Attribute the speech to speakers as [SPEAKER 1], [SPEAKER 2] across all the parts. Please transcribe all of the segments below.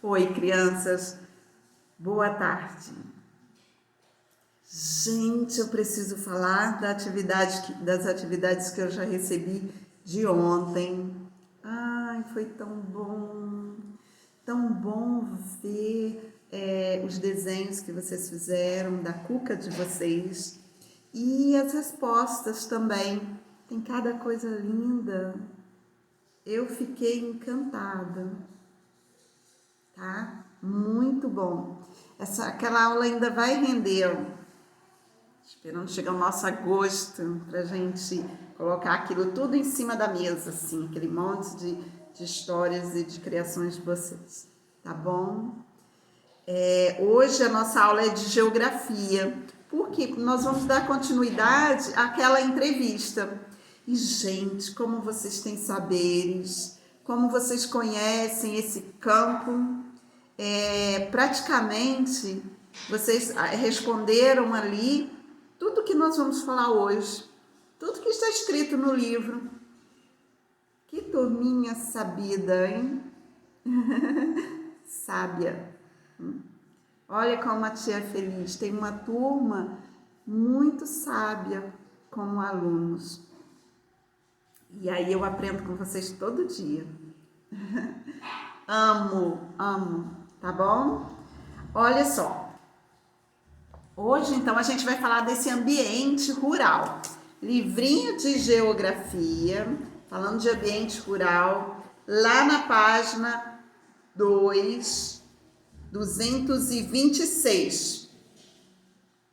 [SPEAKER 1] Oi, crianças, boa tarde. Gente, eu preciso falar das atividades que eu já recebi de ontem. Ai, foi tão bom ver os desenhos que vocês fizeram, da cuca de vocês e as respostas também. Tem cada coisa linda. Eu fiquei encantada. Tá? Muito bom. Aquela aula ainda vai render. Esperando chegar o nosso agosto para a gente colocar aquilo tudo em cima da mesa, assim, aquele monte de histórias e de criações de vocês. Tá bom? Hoje a nossa aula é de geografia, porque nós vamos dar continuidade àquela entrevista. E, gente, como vocês têm saberes, como vocês conhecem esse campo, praticamente vocês responderam ali tudo que nós vamos falar hoje, tudo que está escrito no livro. Que turminha sabida, hein? Sábia. Olha como a tia é feliz, tem uma turma muito sábia como alunos. E aí eu aprendo com vocês todo dia. Amo, tá bom? Olha só. Hoje, então, a gente vai falar desse ambiente rural. Livrinho de geografia, falando de ambiente rural, lá na página 226,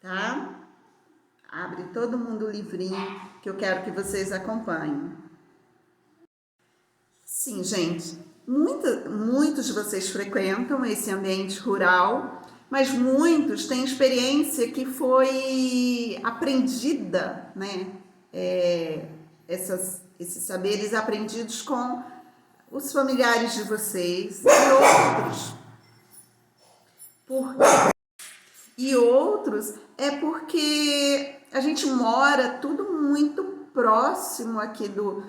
[SPEAKER 1] tá? Abre todo mundo o livrinho que eu quero que vocês acompanhem. Sim, gente, muitos de vocês frequentam esse ambiente rural, mas muitos têm experiência que foi aprendida, né? Esses saberes aprendidos com os familiares de vocês e outros é porque a gente mora tudo muito próximo aqui do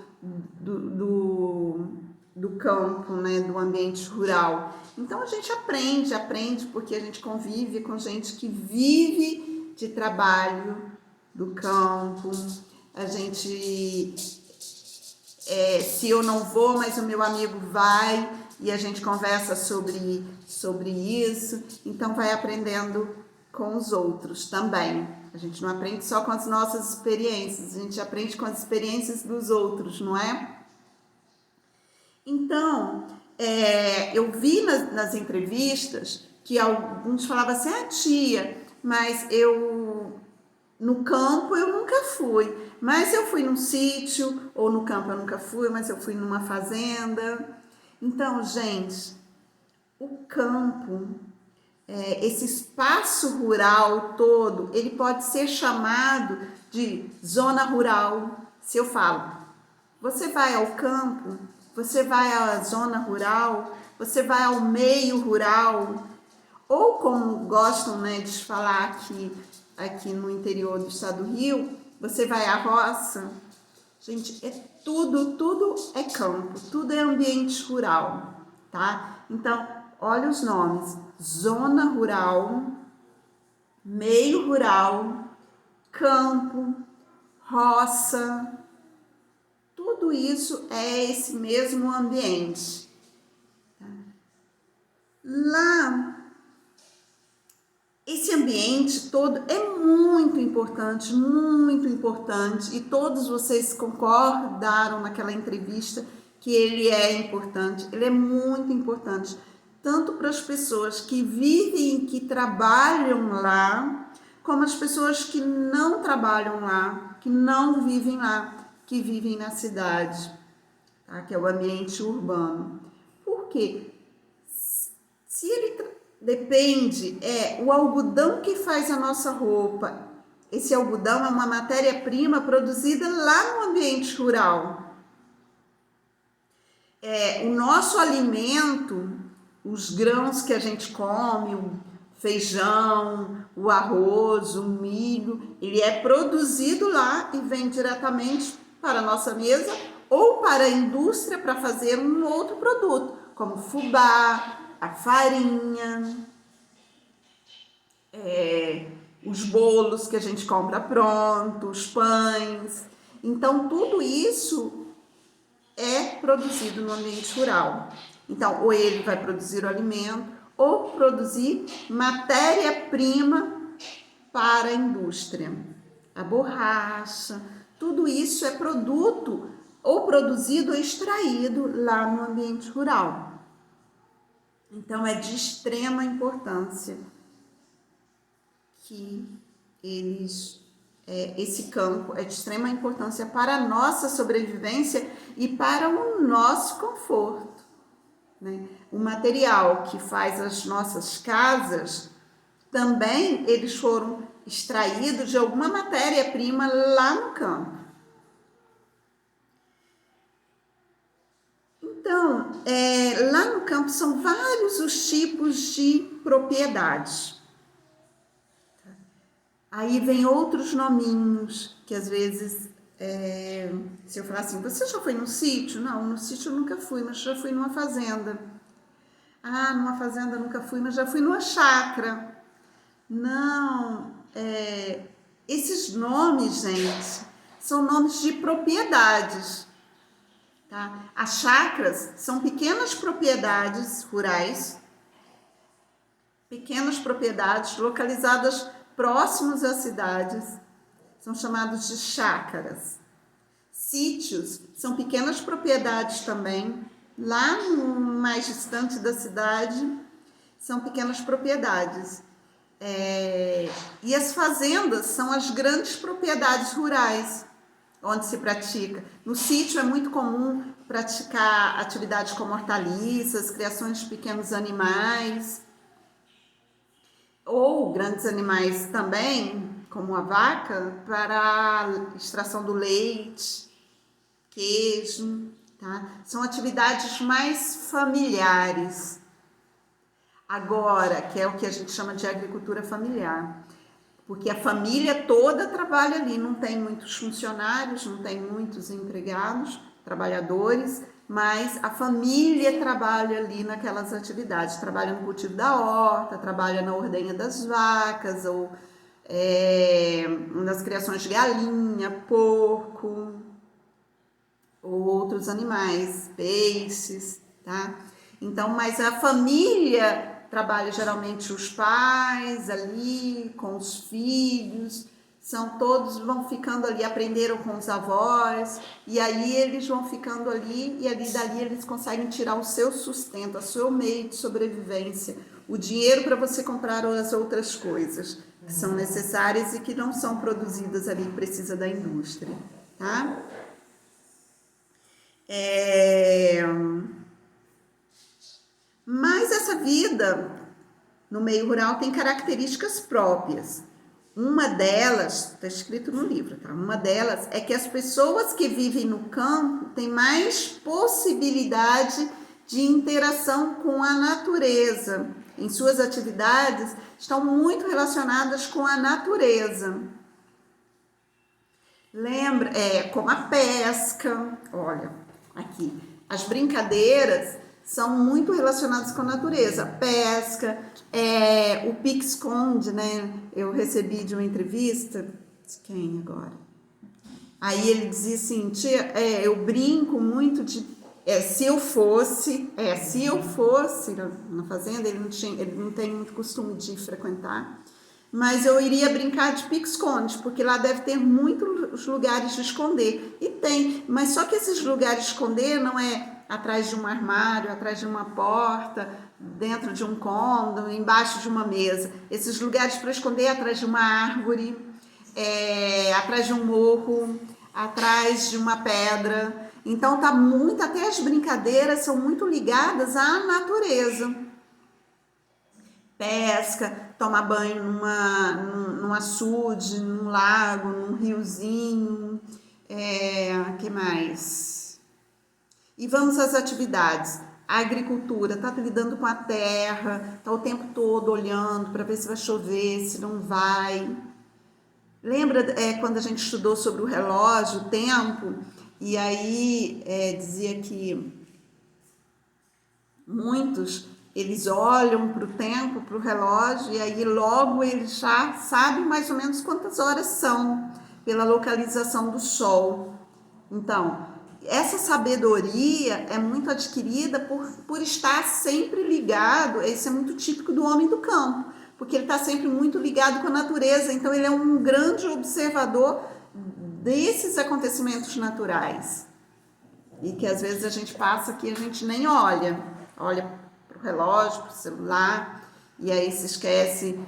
[SPEAKER 1] campo, né, do ambiente rural. Então a gente aprende porque a gente convive com gente que vive de trabalho do campo. A gente, se eu não vou, mas o meu amigo vai e a gente conversa sobre isso. Então vai aprendendo com os outros também. A gente não aprende só com as nossas experiências, a gente aprende com as experiências dos outros, não é? Então, eu vi nas entrevistas que alguns falavam assim, tia, mas no campo eu nunca fui, mas eu fui num sítio, ou no campo eu nunca fui, mas eu fui numa fazenda. Então, gente, o campo, esse espaço rural todo, ele pode ser chamado de zona rural. Se eu falo, você vai ao campo, você vai à zona rural, você vai ao meio rural, ou como gostam, né, de falar aqui no interior do estado do Rio, você vai à roça. Gente, tudo é campo, tudo é ambiente rural, tá? Então, olha os nomes: zona rural, meio rural, campo, roça. Tudo isso é esse mesmo ambiente. Lá, esse ambiente todo é muito importante, e todos vocês concordaram naquela entrevista que ele é importante, ele é muito importante, tanto para as pessoas que vivem, que trabalham lá, como as pessoas que não trabalham lá, que não vivem lá, que vivem na cidade, tá? Que é o ambiente urbano. Por quê? Se ele depende, o algodão que faz a nossa roupa, esse algodão é uma matéria-prima produzida lá no ambiente rural. O nosso alimento, os grãos que a gente come, o feijão, o arroz, o milho, ele é produzido lá e vem diretamente para a nossa mesa ou para a indústria para fazer um outro produto, como fubá, a farinha, os bolos que a gente compra pronto, os pães. Então, tudo isso é produzido no ambiente rural. Então, ou ele vai produzir o alimento, ou produzir matéria-prima para a indústria. A borracha, tudo isso é produto ou produzido ou extraído lá no ambiente rural. Então, é de extrema importância que esse campo é de extrema importância para a nossa sobrevivência e para o nosso conforto, né? O material que faz as nossas casas, também eles foram extraídos de alguma matéria-prima lá no campo. Então, lá no campo são vários os tipos de propriedades. Aí vem outros nominhos, que às vezes, se eu falar assim, você já foi no sítio? Não, no sítio eu nunca fui, mas já fui numa fazenda. Ah, numa fazenda eu nunca fui, mas já fui numa chácara. Não, esses nomes, gente, são nomes de propriedades, tá? As chácaras são pequenas propriedades rurais, pequenas propriedades localizadas próximos às cidades, são chamados de chácaras. Sítios são pequenas propriedades também, lá no mais distante da cidade, são pequenas propriedades. E as fazendas são as grandes propriedades rurais, onde se pratica. No sítio é muito comum praticar atividades como hortaliças, criações de pequenos animais, ou grandes animais também, como a vaca, para a extração do leite, queijo, tá? São atividades mais familiares. Agora, que é o que a gente chama de agricultura familiar, porque a família toda trabalha ali, não tem muitos funcionários, não tem muitos empregados, trabalhadores, mas a família trabalha ali naquelas atividades, trabalha no cultivo da horta, trabalha na ordenha das vacas, ou nas criações de galinha, porco, ou outros animais, peixes, tá? Então, mas a família trabalha geralmente os pais ali, com os filhos, todos vão ficando ali, aprenderam com os avós, e aí eles vão ficando ali, e ali dali eles conseguem tirar o seu sustento, o seu meio de sobrevivência, o dinheiro para você comprar as outras coisas que são necessárias e que não são produzidas ali, precisa da indústria, tá? Mas essa vida no meio rural tem características próprias. Uma delas, está escrito no livro, tá? Uma delas é que as pessoas que vivem no campo têm mais possibilidade de interação com a natureza. Em suas atividades, estão muito relacionadas com a natureza. Lembra, como a pesca, olha, aqui, as brincadeiras são muito relacionadas com a natureza. Pesca, o pique-esconde, né? Eu recebi de uma entrevista, de quem agora? Aí ele dizia assim, tia, eu brinco muito de, se eu fosse na fazenda, ele não tem muito costume de frequentar, mas eu iria brincar de pique-esconde, porque lá deve ter muitos lugares de esconder. E tem, mas só que esses lugares de esconder não é atrás de um armário, atrás de uma porta, dentro de um cômodo, embaixo de uma mesa. Esses lugares para esconder é atrás de uma árvore, atrás de um morro, atrás de uma pedra. Então tá muito, até as brincadeiras são muito ligadas à natureza. Pesca, tomar banho num açude, num lago, num riozinho, que mais? E vamos às atividades. A agricultura, tá lidando com a terra, tá o tempo todo olhando para ver se vai chover, se não vai. Lembra quando a gente estudou sobre o relógio, o tempo, e aí dizia que muitos eles olham para o tempo, para o relógio, e aí logo eles já sabem mais ou menos quantas horas são, pela localização do sol. Então, essa sabedoria é muito adquirida por estar sempre ligado, isso é muito típico do homem do campo, porque ele está sempre muito ligado com a natureza, então ele é um grande observador desses acontecimentos naturais. E que às vezes a gente passa que a gente nem olha para o relógio, para o celular, e aí se esquece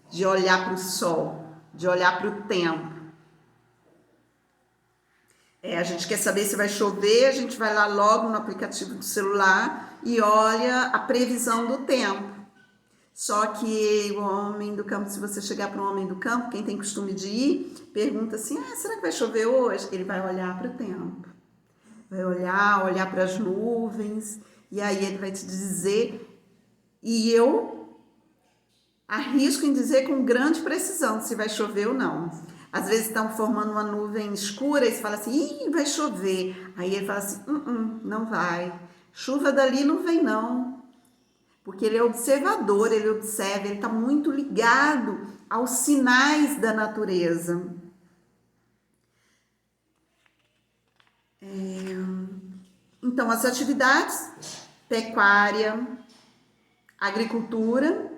[SPEAKER 1] de olhar para o sol, de olhar para o tempo. A gente quer saber se vai chover, a gente vai lá logo no aplicativo do celular e olha a previsão do tempo. Só que o homem do campo, se você chegar para um homem do campo, quem tem costume de ir, pergunta assim, será que vai chover hoje? Ele vai olhar para o tempo, vai olhar para as nuvens, e aí ele vai te dizer, e eu arrisco em dizer com grande precisão se vai chover ou não. Às vezes estão formando uma nuvem escura e você fala assim, vai chover. Aí ele fala assim, não vai. Chuva dali não vem não. Porque ele é observador, ele observa, ele está muito ligado aos sinais da natureza. Então, as atividades, pecuária, agricultura,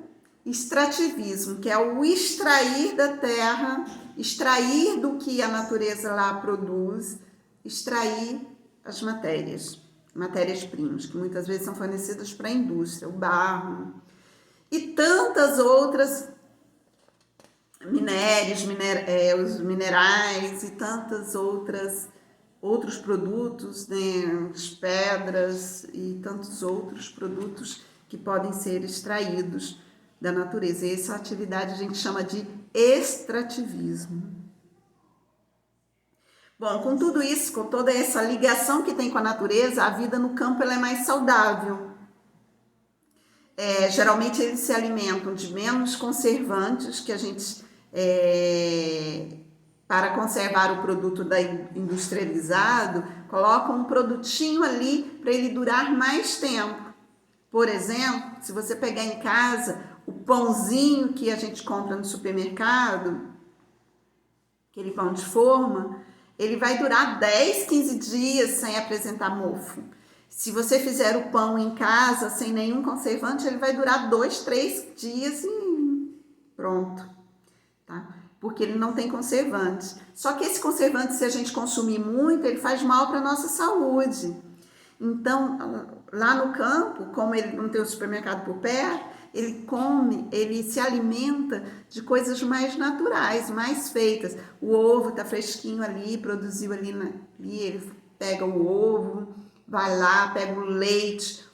[SPEAKER 1] extrativismo, que é o extrair da terra, extrair do que a natureza lá produz, extrair as matérias-primas, que muitas vezes são fornecidas para a indústria, o barro e tantas outras os minerais e tantas outros produtos, né, as pedras e tantos outros produtos que podem ser extraídos da natureza. E essa atividade a gente chama de extrativismo. Bom, com tudo isso, com toda essa ligação que tem com a natureza, a vida no campo ela é mais saudável. Geralmente eles se alimentam de menos conservantes que a gente... para conservar o produto industrializado, colocam um produtinho ali para ele durar mais tempo. Por exemplo, se você pegar em casa o pãozinho que a gente compra no supermercado, aquele pão de forma, ele vai durar 10, 15 dias sem apresentar mofo. Se você fizer o pão em casa, sem nenhum conservante, ele vai durar 2, 3 dias e pronto, tá? Porque ele não tem conservante. Só que esse conservante, se a gente consumir muito, ele faz mal para a nossa saúde. Então, lá no campo, como ele não tem o supermercado por perto, ele se alimenta de coisas mais naturais, mais feitas. O ovo está fresquinho ali, produziu ali, ele pega o ovo, vai lá, pega o leite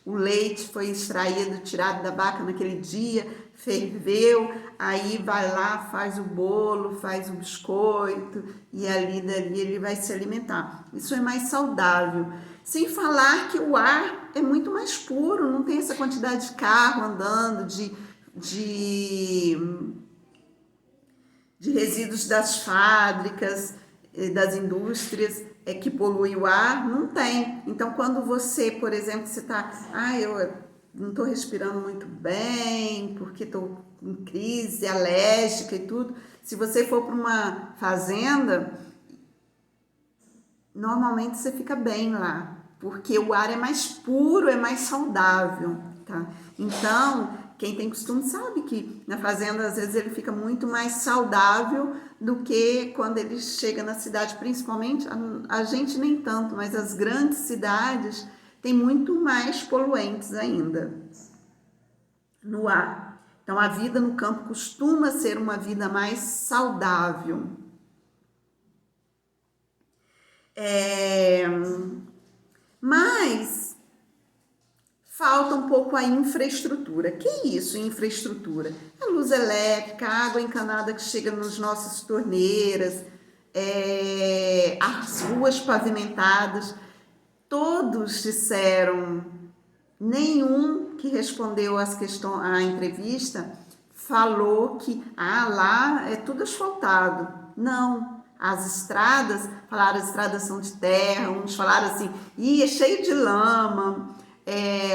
[SPEAKER 1] foi extraído, tirado da vaca naquele dia, ferveu, aí vai lá, faz o bolo, faz o biscoito, e dali ele vai se alimentar. Isso é mais saudável. Sem falar que o ar é muito mais puro, não tem essa quantidade de carro andando, de resíduos das fábricas, das indústrias que poluem o ar, não tem. Então, quando você, por exemplo, você está, eu não estou respirando muito bem, porque estou em crise alérgica e tudo, se você for para uma fazenda, normalmente você fica bem lá, porque o ar é mais puro, é mais saudável, tá? Então, quem tem costume sabe que na fazenda, às vezes, ele fica muito mais saudável do que quando ele chega na cidade, principalmente, a gente nem tanto, mas as grandes cidades têm muito mais poluentes ainda no ar. Então, a vida no campo costuma ser uma vida mais saudável. Mas falta um pouco a infraestrutura. Que é isso, infraestrutura? A luz elétrica, a água encanada que chega nas nossas torneiras, as ruas pavimentadas. Todos disseram, nenhum que respondeu à entrevista falou que lá é tudo asfaltado. Não. As estradas, falaram as estradas são de terra, uns falaram assim, é cheio de lama,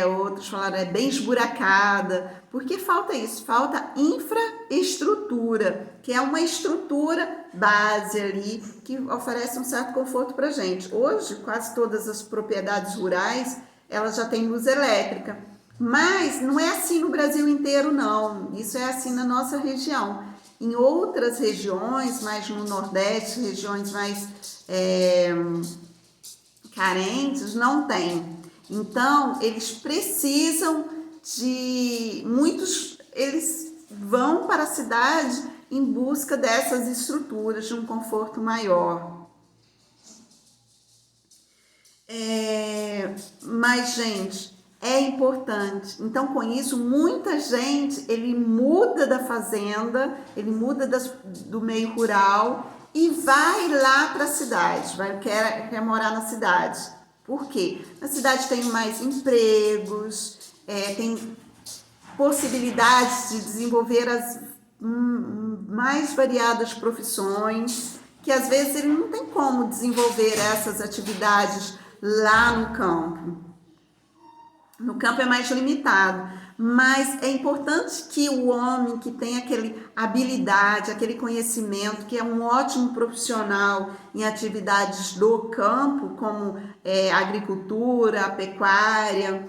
[SPEAKER 1] outros falaram é bem esburacada, porque falta isso, falta infraestrutura, que é uma estrutura base ali que oferece um certo conforto para gente. Hoje, quase todas as propriedades rurais, elas já têm luz elétrica, mas não é assim no Brasil inteiro, não. Isso é assim na nossa região. Em outras regiões, mais no Nordeste, regiões mais carentes, não tem. Então, eles precisam de muitos, eles vão para a cidade em busca dessas estruturas, de um conforto maior. Mas, gente, é importante. Então, com isso, muita gente, ele muda da fazenda, ele muda do meio rural e vai lá para a cidade, quer morar na cidade. Por quê? Na cidade tem mais empregos, tem possibilidades de desenvolver as mais variadas profissões, que às vezes ele não tem como desenvolver essas atividades lá no campo. No campo é mais limitado, mas é importante que o homem que tem aquela habilidade, aquele conhecimento, que é um ótimo profissional em atividades do campo, como a agricultura, a pecuária,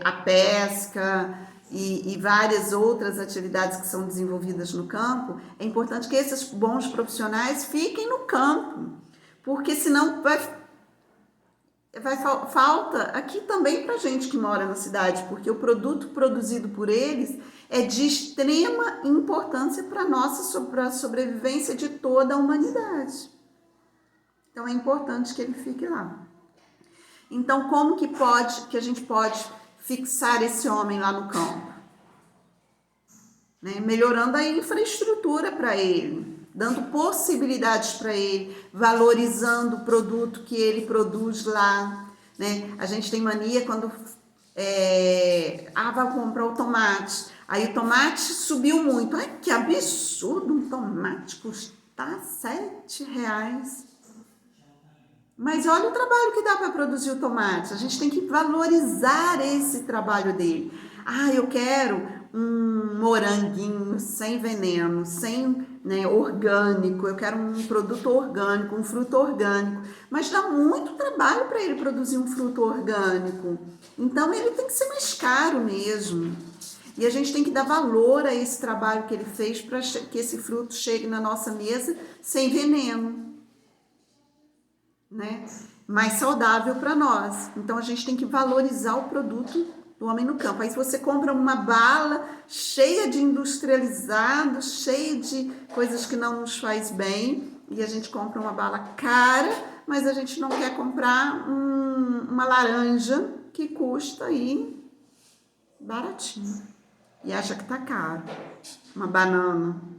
[SPEAKER 1] a pesca e várias outras atividades que são desenvolvidas no campo, é importante que esses bons profissionais fiquem no campo, porque senão falta aqui também para gente que mora na cidade, porque o produto produzido por eles é de extrema importância para a sobrevivência de toda a humanidade. Então é importante que ele fique lá. Então, como que a gente pode fixar esse homem lá no campo? Melhorando a infraestrutura para ele, dando possibilidades para ele, valorizando o produto que ele produz lá. A gente tem mania quando vai comprar o tomate, aí o tomate subiu muito. Ai, que absurdo, um tomate custar R$7. Mas olha o trabalho que dá para produzir o tomate. A gente tem que valorizar esse trabalho dele. Eu quero um moranguinho sem veneno, sem orgânico. Eu quero um produto orgânico, um fruto orgânico. Mas dá muito trabalho para ele produzir um fruto orgânico. Então ele tem que ser mais caro mesmo. E a gente tem que dar valor a esse trabalho que ele fez para que esse fruto chegue na nossa mesa sem veneno. Mais saudável para nós. Então a gente tem que valorizar o produto do homem no campo. Aí se você compra uma bala cheia de industrializados, cheia de coisas que não nos faz bem, e a gente compra uma bala cara, mas a gente não quer comprar uma laranja que custa aí baratinho e acha que tá caro. Uma banana.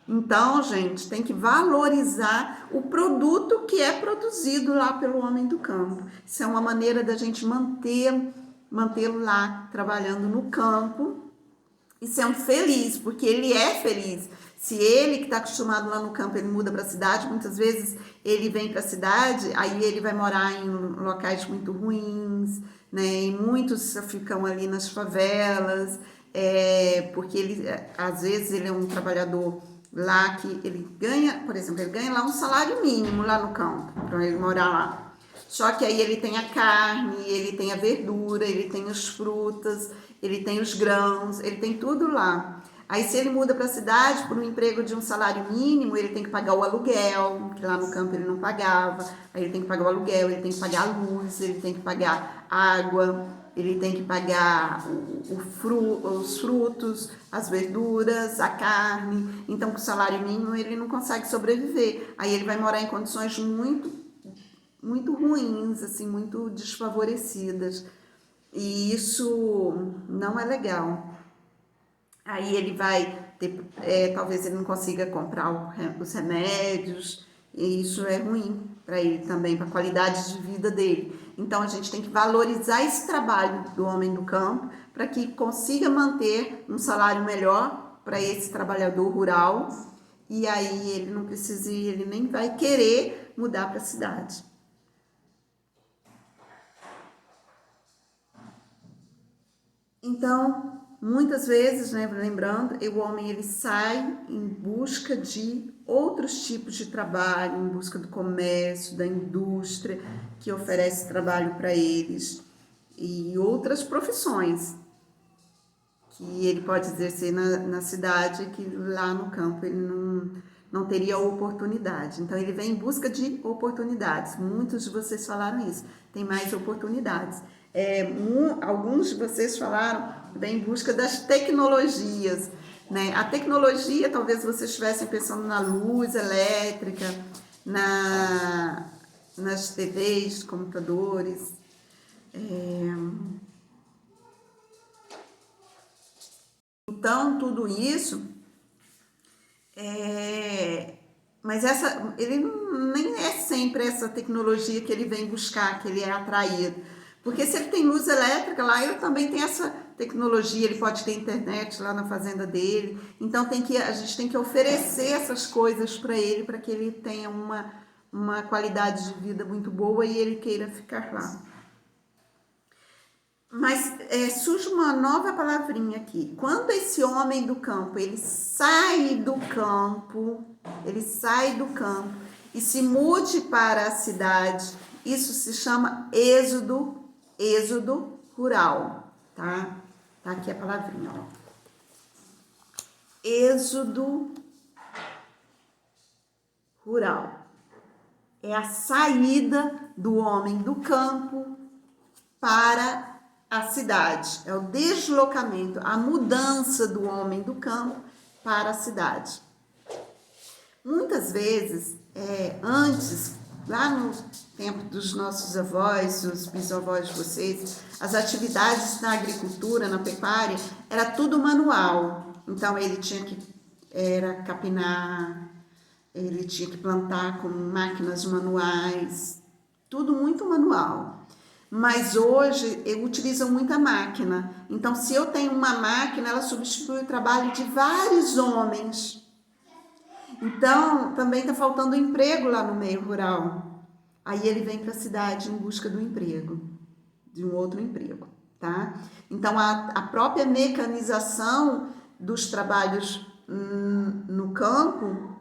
[SPEAKER 1] Então, gente, tem que valorizar o produto que é produzido lá pelo homem do campo. Isso é uma maneira da gente mantê-lo lá trabalhando no campo e sendo feliz, porque ele é feliz. Se ele que está acostumado lá no campo, ele muda para a cidade, muitas vezes ele vem para a cidade, aí ele vai morar em locais muito ruins, e muitos ficam ali nas favelas, porque ele, às vezes ele é um trabalhador lá que ele ganha, por exemplo, ele ganha lá um salário mínimo lá no campo, para ele morar lá. Só que aí ele tem a carne, ele tem a verdura, ele tem as frutas, ele tem os grãos, ele tem tudo lá. Aí se ele muda para a cidade por um emprego de um salário mínimo, ele tem que pagar o aluguel, que lá no campo ele não pagava. Aí ele tem que pagar o aluguel, ele tem que pagar a luz, ele tem que pagar água, ele tem que pagar os frutos, as verduras, a carne. Então, com o salário mínimo, ele não consegue sobreviver. Aí ele vai morar em condições muito ruins, assim, muito desfavorecidas. E isso não é legal. Aí ele vai ter, talvez ele não consiga comprar os remédios, e isso é ruim para ele também, para a qualidade de vida dele. Então a gente tem que valorizar esse trabalho do homem do campo para que consiga manter um salário melhor para esse trabalhador rural, e aí ele não precisa, ele nem vai querer mudar para a cidade. Então, muitas vezes, né, lembrando, o homem ele sai em busca de outros tipos de trabalho, em busca do comércio, da indústria, que oferece trabalho para eles, e outras profissões que ele pode exercer na cidade, que lá no campo ele não teria oportunidade. Então, ele vem em busca de oportunidades. Muitos de vocês falaram isso, tem mais oportunidades. Alguns de vocês falaram, vem em busca das tecnologias, né? A tecnologia, talvez vocês estivessem pensando na luz elétrica, nas TVs, computadores. Então, tudo isso mas ele nem é sempre essa tecnologia que ele vem buscar, que ele é atraído. Porque se ele tem luz elétrica lá, ele também tem essa tecnologia, ele pode ter internet lá na fazenda dele. Então a gente tem que oferecer essas coisas para ele, para que ele tenha uma qualidade de vida muito boa e ele queira ficar lá. Mas surge uma nova palavrinha aqui. Quando esse homem do campo, ele sai do campo e se mude para a cidade, isso se chama êxodo rural, tá? Tá aqui a palavrinha, ó. Êxodo rural. É a saída do homem do campo para a cidade, é o deslocamento, a mudança do homem do campo para a cidade. Muitas vezes, antes, lá no tempo dos nossos avós, dos bisavós de vocês, as atividades na agricultura, na pecuária, era tudo manual. Então, ele tinha que capinar, ele tinha que plantar com máquinas manuais, tudo muito manual. Mas hoje utilizam muita máquina. Então, se eu tenho uma máquina, ela substitui o trabalho de vários homens. Então, também está faltando emprego lá no meio rural. Aí ele vem para a cidade em busca do emprego, de um outro emprego, tá? Então, a própria mecanização dos trabalhos no campo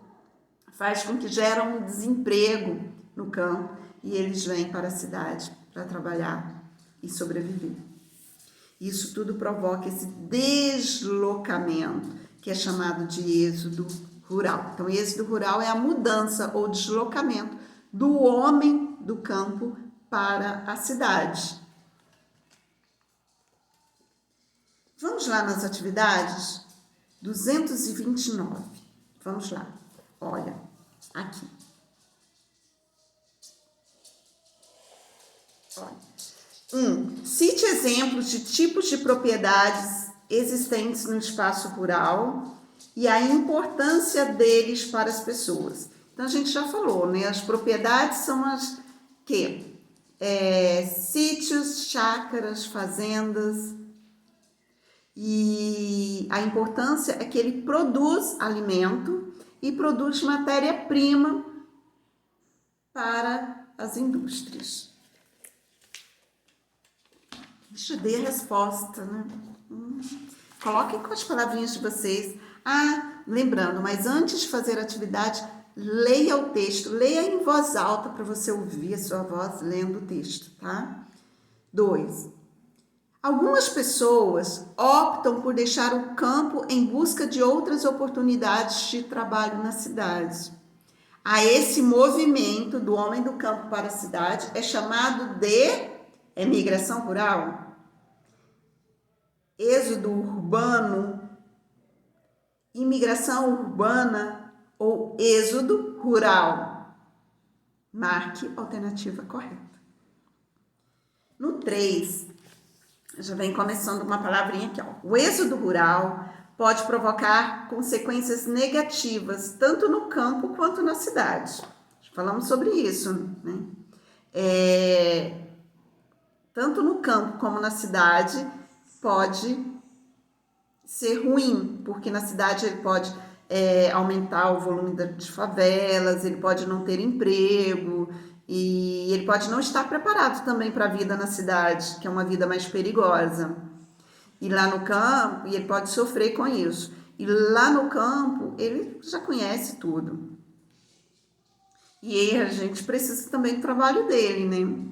[SPEAKER 1] faz com que gere um desemprego no campo e eles vêm para a cidade para trabalhar e sobreviver. Isso tudo provoca esse deslocamento, que é chamado de êxodo rural. Então, êxodo rural é a mudança ou deslocamento do homem do campo para a cidade. Vamos lá nas atividades 229. Vamos lá. Olha, aqui. Cite exemplos de tipos de propriedades existentes no espaço rural e a importância deles para as pessoas. Então, a gente já falou, né? As propriedades são as que? Sítios, chácaras, fazendas. E a importância é que ele produz alimento e produz matéria-prima para as indústrias. Deixa eu dar a resposta, né? Coloquem com as palavrinhas de vocês. Lembrando, mas antes de fazer a atividade, leia o texto, leia em voz alta para você ouvir a sua voz lendo o texto, tá? 2. Algumas pessoas optam por deixar o campo em busca de outras oportunidades de trabalho na cidade. Esse movimento do homem do campo para a cidade é chamado de migração rural, êxodo urbano, imigração urbana ou êxodo rural. Marque a alternativa correta. No 3, já vem começando uma palavrinha aqui, ó. O êxodo rural pode provocar consequências negativas, tanto no campo quanto na cidade. Falamos sobre isso, né? Tanto no campo como na cidade pode ser ruim, porque na cidade ele pode aumentar o volume de favelas, ele pode não ter emprego e ele pode não estar preparado também para a vida na cidade, que é uma vida mais perigosa. E lá no campo, e ele pode sofrer com isso. E lá no campo, ele já conhece tudo. E aí a gente precisa também do trabalho dele, né?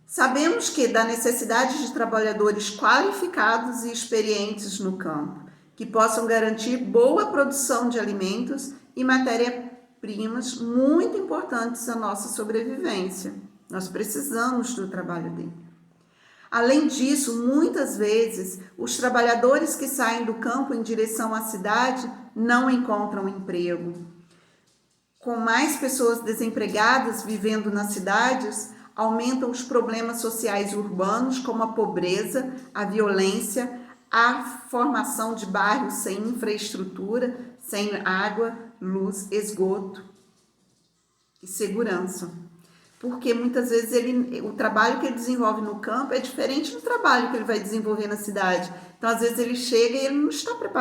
[SPEAKER 1] Sabemos que da necessidade de trabalhadores qualificados e experientes no campo, que possam garantir boa produção de alimentos e matérias-primas muito importantes à nossa sobrevivência. Nós precisamos do trabalho dele. Além disso, muitas vezes, os trabalhadores que saem do campo em direção à cidade não encontram emprego. Com mais pessoas desempregadas vivendo nas cidades, aumentam os problemas sociais urbanos, como a pobreza, a violência, a formação de bairros sem infraestrutura, sem água, luz, esgoto e segurança. Porque muitas vezes o trabalho que ele desenvolve no campo é diferente do trabalho que ele vai desenvolver na cidade. Então, às vezes, ele chega e ele não está preparado